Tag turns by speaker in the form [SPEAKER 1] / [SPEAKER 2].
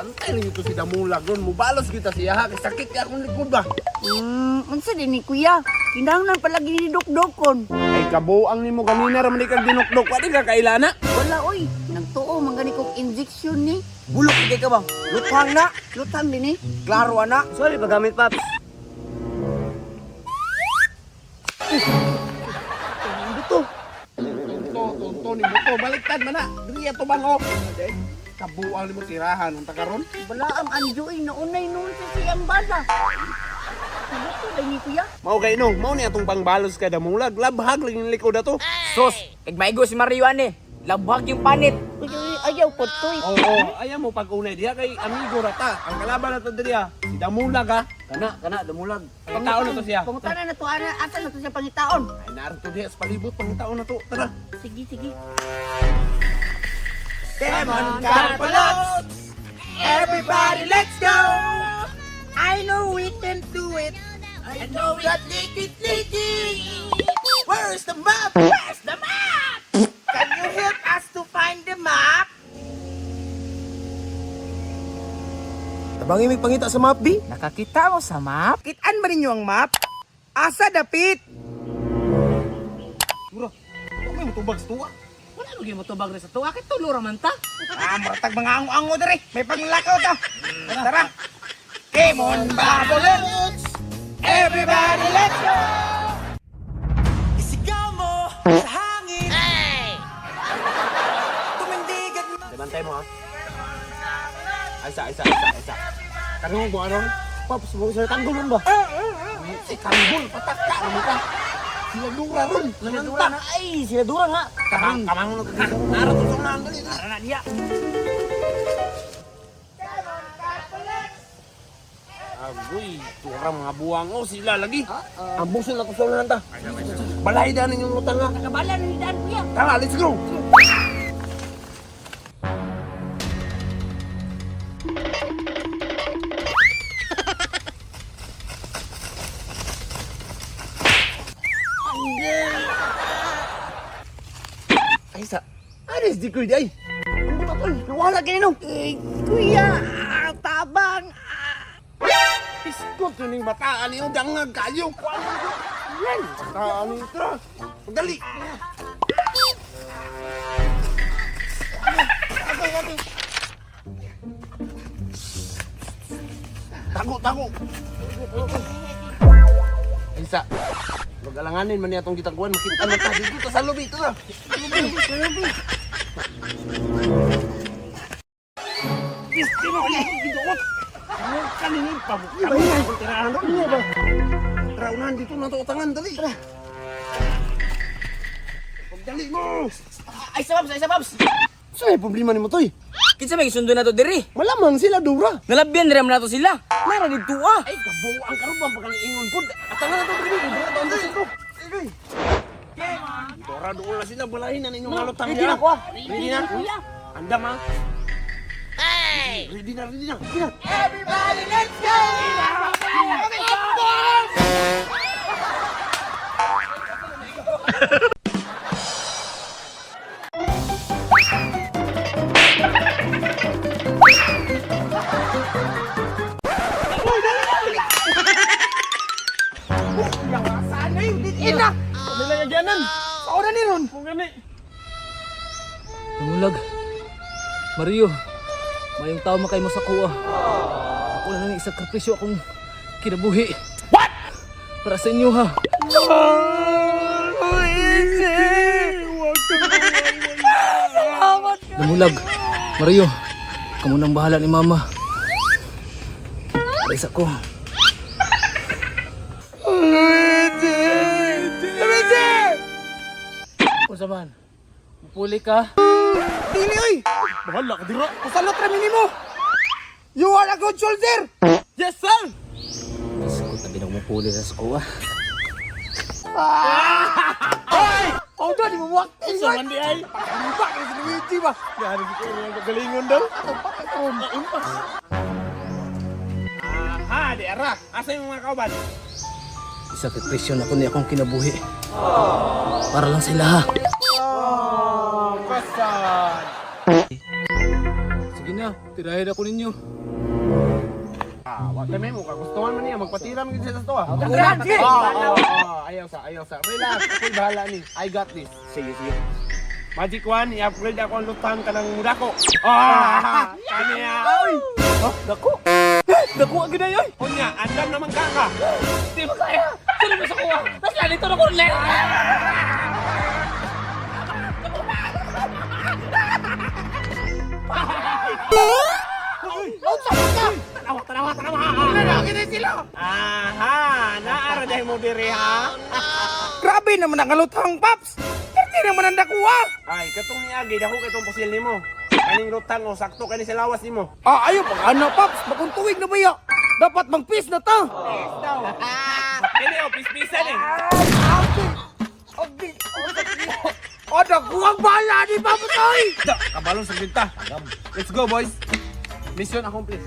[SPEAKER 1] Bantay lang ito si Damulag ron. Mubalos kita siya ha. Sakit ka akong likod ba?
[SPEAKER 2] Unsa din ni kuya? Kinahanglan palagi ni dukdokon.
[SPEAKER 1] Ay kabuang ni mo kanina raman ikang dinukdok. Wadi ka kailana?
[SPEAKER 2] Wala oy, nagtuo man gani kog injection ni.
[SPEAKER 3] Bulok ikay ka ba? Luthang na.
[SPEAKER 2] Lutang din ni.
[SPEAKER 3] Klaro ana. Sorry paggamit paps.
[SPEAKER 1] Tonto ni mo to. Baliktad man na. Dili ato bango. Kabuang ni mo tirahan. Ang takaron.
[SPEAKER 2] Wala ang anjoy na unay noon sa siyang bala. Ano din ni kuya?
[SPEAKER 1] Mao kay no. Mao ni atong pangbalos ka Damulag. Labhag lang yung likod ato.
[SPEAKER 3] Sus, igmaigo si Mariwan eh. Labhag yung panit.
[SPEAKER 2] Uy, ayaw po toy.
[SPEAKER 1] Oo, ayaw mo pag-unay diha kay amigo rata. Ang kalaban nato diriya si Damulag ha.
[SPEAKER 3] Kana, Damulag.
[SPEAKER 1] Pangitaon na to siya.
[SPEAKER 2] Pangutanan na to ana asa na to siya pangitaon.
[SPEAKER 1] Ay narito diha sa palibot pangitaon na to. Tara.
[SPEAKER 2] Sige, sige.
[SPEAKER 3] Demon Carpalots! Everybody, let's go! I know we can do it. I know that licky. Where's the map? Where's the map? Can you help us to find the map?
[SPEAKER 4] Tabangi may pangita sa map, B.
[SPEAKER 3] Nakakita mo sa map? Kitaan ba ninyo ang map? Asa dapit?
[SPEAKER 1] Mura. Ako may mutubag sa tuwa.
[SPEAKER 3] Wala mo mo tubag rin sa tuwa. Kaya tulo raman ta. Maratag mga ango-ango diri. May paglakaw ta. Tara. Demon Carpalots! Everybody, let's go! Isigaw mo sa hangin. Tumindigan mo.
[SPEAKER 1] Bantay mo ha. Isa. Kanong mo aron? Pops, mo sa tanggol ron ba? Si tanggol patak ka mo ka. Sila dura ron.
[SPEAKER 3] Sinadura na. Ay, sinadura nga.
[SPEAKER 1] Kamang narot sa unahan dali.
[SPEAKER 3] Tara na diya.
[SPEAKER 1] Agoy, tura mga buwang o sila lagi. Ang buso na ko sa unahan ta. Balay daan yung utang nga.
[SPEAKER 2] Nakabala ni daan kuya.
[SPEAKER 1] Tara, let's go. Ay sa, aris di kuy day. Hindi ba tol? Nawala kayo no?
[SPEAKER 2] Kuya, tabang.
[SPEAKER 1] Iskot yun yung bataan niyo, dangag kayo. Yan, bataan niyo, tara. Dali. Tago. Ay sa, mag-alanganin man niya itong gitangkuhan. Makita man tayo dito sa lobby. Ito na. Sa lobby. Destino, ay dito ko. Ano kaninin pa mo? Kami na yung tirahan doon. Ano ba? Traunan dito na ito utangan. Dali. Pagdali mo.
[SPEAKER 3] Ay, sa Babs.
[SPEAKER 1] Saan yung problema ni mo, Toy?
[SPEAKER 3] Kinsa may sundo na to diri.
[SPEAKER 1] Malamang sila, Dura.
[SPEAKER 3] Nalabyan rin na to sila. Nara dito ah.
[SPEAKER 1] Ay, kabuo ang karubang pagkaliingon po. At tangan na ito, Dura. Dura ito, ang dito. Ay, Dora, doon na sila. Balahin na ninyong halotang
[SPEAKER 3] Ready na ko ah.
[SPEAKER 1] Ready na? Anda, ma. Ready na.
[SPEAKER 3] Everybody, let's go!
[SPEAKER 1] Sana yung ina. Nilagyanan. Pauna ni Ron. Kung gani.
[SPEAKER 5] Damulag, Mario, mayong tao makay mo sa kuha. Ako na nang isakripisyo akong kinabuhi. What? Para sa inyo ha. Damulag, Mario, kamu nang bahala ni Mama. Alis ako. Kung saman, pupuli ka.
[SPEAKER 1] Dili, oy. Bahala ka, Dira. Pasalot rami ni mo. You are a good soldier. Yes, sir.
[SPEAKER 5] Diyos ko, tabi na mupuli sa kuha.
[SPEAKER 1] Ay! Oh, di mo buwak. Isa man di ay. Pakalipak na si Luigi ba? Gano'n di ko yung kagalingon daw. Impas. Aha, di ara. Asa yung mga kauban?
[SPEAKER 5] Isakripisyo na ko niya akong kinabuhi. Para lang sila ha.
[SPEAKER 1] Kasan.
[SPEAKER 5] Sige na. na, tirahin ako ninyo.
[SPEAKER 1] Wag kami mo kagustuhan man niya magpatira man gid sa to ah.
[SPEAKER 2] Sige.
[SPEAKER 1] Ayaw sa. Relax, ako'y bahala ni. I got this. Sige. Magic One, i-upgrade ako ang lutang ka ng dako. Kanya.
[SPEAKER 5] Dako! Dako agad na yun!
[SPEAKER 1] Kunya, andam naman ka.
[SPEAKER 5] Di ba kaya? Sino mo sa kuha? Tapos nalito na ko ulit!
[SPEAKER 1] Tanawa. Kini sila. Aha, naara dahil mo diri ha.
[SPEAKER 3] Grabe naman ang kalutang, Paps! Hindi naman ang dakuha!
[SPEAKER 1] Ay, katong ni Agi, dako katong pusil nimo. Kaning lutang o sakto kani sa lawas nimo.
[SPEAKER 3] Ayaw pag ano, Paps! Makuntuwig na ba ya? Dapat mang-peace na ta!
[SPEAKER 1] Kini o pispisan eh.
[SPEAKER 3] Dakuhang bala ni Paps, oy!
[SPEAKER 1] Kabalon sa binta. Let's go boys. Mission accomplished.